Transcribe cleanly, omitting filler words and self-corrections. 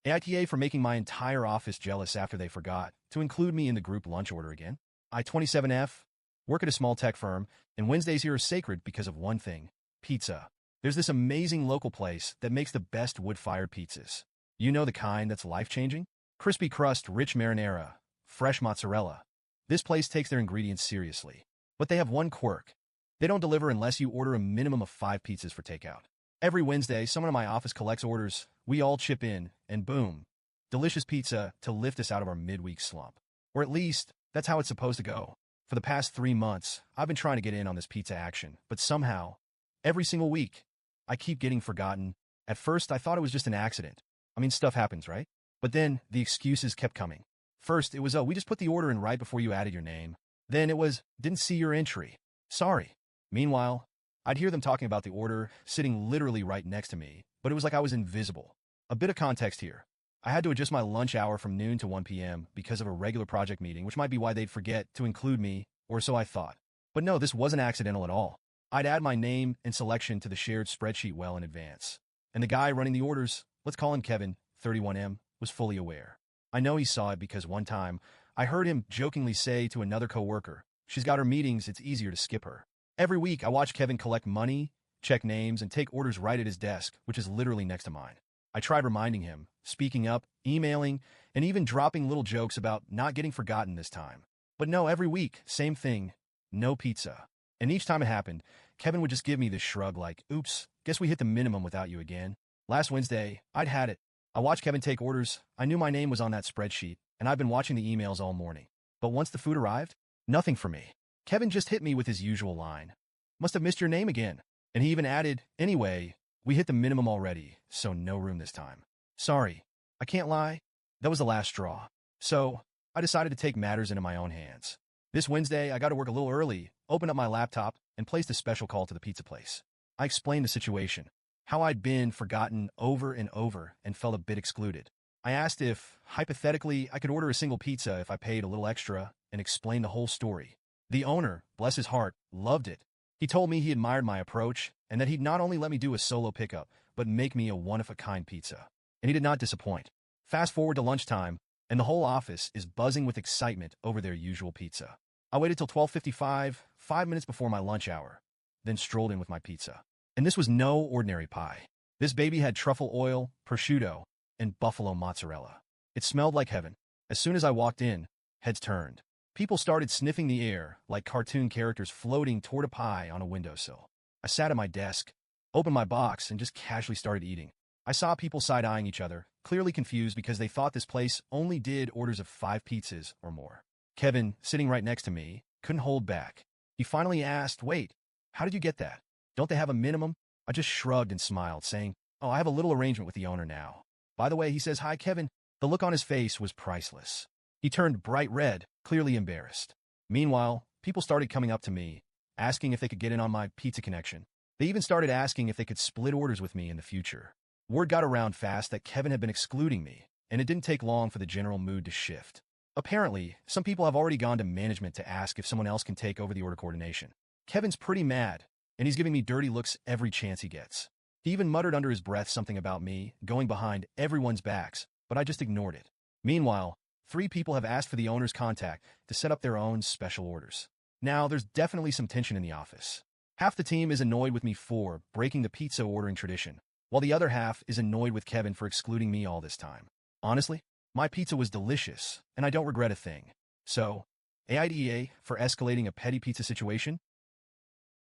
AITA for making my entire office jealous after they forgot to include me in the group lunch order again. I-27F, work at a small tech firm, and Wednesdays here are sacred because of one thing: pizza. There's this amazing local place that makes the best wood-fired pizzas. You know the kind that's life-changing? Crispy crust, rich marinara, fresh mozzarella. This place takes their ingredients seriously. But they have one quirk: they don't deliver unless you order a minimum of 5 pizzas for takeout. Every Wednesday, someone in my office collects orders, we all chip in, and boom, delicious pizza to lift us out of our midweek slump. Or at least, that's how it's supposed to go. For the past 3 months, I've been trying to get in on this pizza action, but somehow, every single week, I keep getting forgotten. At first, I thought it was just an accident. I mean, stuff happens, right? But then, the excuses kept coming. First, it was, oh, we just put the order in right before you added your name. Then it was, didn't see your entry. Sorry. Meanwhile, I'd hear them talking about the order, sitting literally right next to me, but it was like I was invisible. A bit of context here. I had to adjust my lunch hour from noon to 1 p.m. because of a regular project meeting, which might be why they'd forget to include me, or so I thought. But no, this wasn't accidental at all. I'd add my name and selection to the shared spreadsheet well in advance. And the guy running the orders, let's call him Kevin, 31M, was fully aware. I know he saw it because one time, I heard him jokingly say to another coworker, "She's got her meetings, it's easier to skip her." Every week, I watch Kevin collect money, check names, and take orders right at his desk, which is literally next to mine. I tried reminding him, speaking up, emailing, and even dropping little jokes about not getting forgotten this time. But no, every week, same thing, no pizza. And each time it happened, Kevin would just give me this shrug like, "Oops, guess we hit the minimum without you again." Last Wednesday, I'd had it. I watched Kevin take orders, I knew my name was on that spreadsheet, and I've been watching the emails all morning. But once the food arrived, nothing for me. Kevin just hit me with his usual line. "Must have missed your name again." And he even added, "Anyway, we hit the minimum already, so no room this time." Sorry, I can't lie. That was the last straw. So, I decided to take matters into my own hands. This Wednesday, I got to work a little early, opened up my laptop, and placed a special call to the pizza place. I explained the situation, how I'd been forgotten over and over and felt a bit excluded. I asked if, hypothetically, I could order a single pizza if I paid a little extra, and explained the whole story. The owner, bless his heart, loved it. He told me he admired my approach, and that he'd not only let me do a solo pickup, but make me a one-of-a-kind pizza. And he did not disappoint. Fast forward to lunchtime, and the whole office is buzzing with excitement over their usual pizza. I waited till 12:55, 5 minutes before my lunch hour, then strolled in with my pizza. And this was no ordinary pie. This baby had truffle oil, prosciutto, and buffalo mozzarella. It smelled like heaven. As soon as I walked in, heads turned. People started sniffing the air like cartoon characters floating toward a pie on a windowsill. I sat at my desk, opened my box, and just casually started eating. I saw people side-eyeing each other, clearly confused because they thought this place only did orders of 5 pizzas or more. Kevin, sitting right next to me, couldn't hold back. He finally asked, "Wait, how did you get that? Don't they have a minimum?" I just shrugged and smiled, saying, "Oh, I have a little arrangement with the owner now." By the way, he says, "Hi, Kevin." The look on his face was priceless. He turned bright red, clearly embarrassed. Meanwhile, people started coming up to me, asking if they could get in on my pizza connection. They even started asking if they could split orders with me in the future. Word got around fast that Kevin had been excluding me, and it didn't take long for the general mood to shift. Apparently, some people have already gone to management to ask if someone else can take over the order coordination. Kevin's pretty mad, and he's giving me dirty looks every chance he gets. He even muttered under his breath something about me going behind everyone's backs, but I just ignored it. Meanwhile, 3 people have asked for the owner's contact to set up their own special orders. Now, there's definitely some tension in the office. Half the team is annoyed with me for breaking the pizza ordering tradition, while the other half is annoyed with Kevin for excluding me all this time. Honestly, my pizza was delicious, and I don't regret a thing. So, AIDA for escalating a petty pizza situation?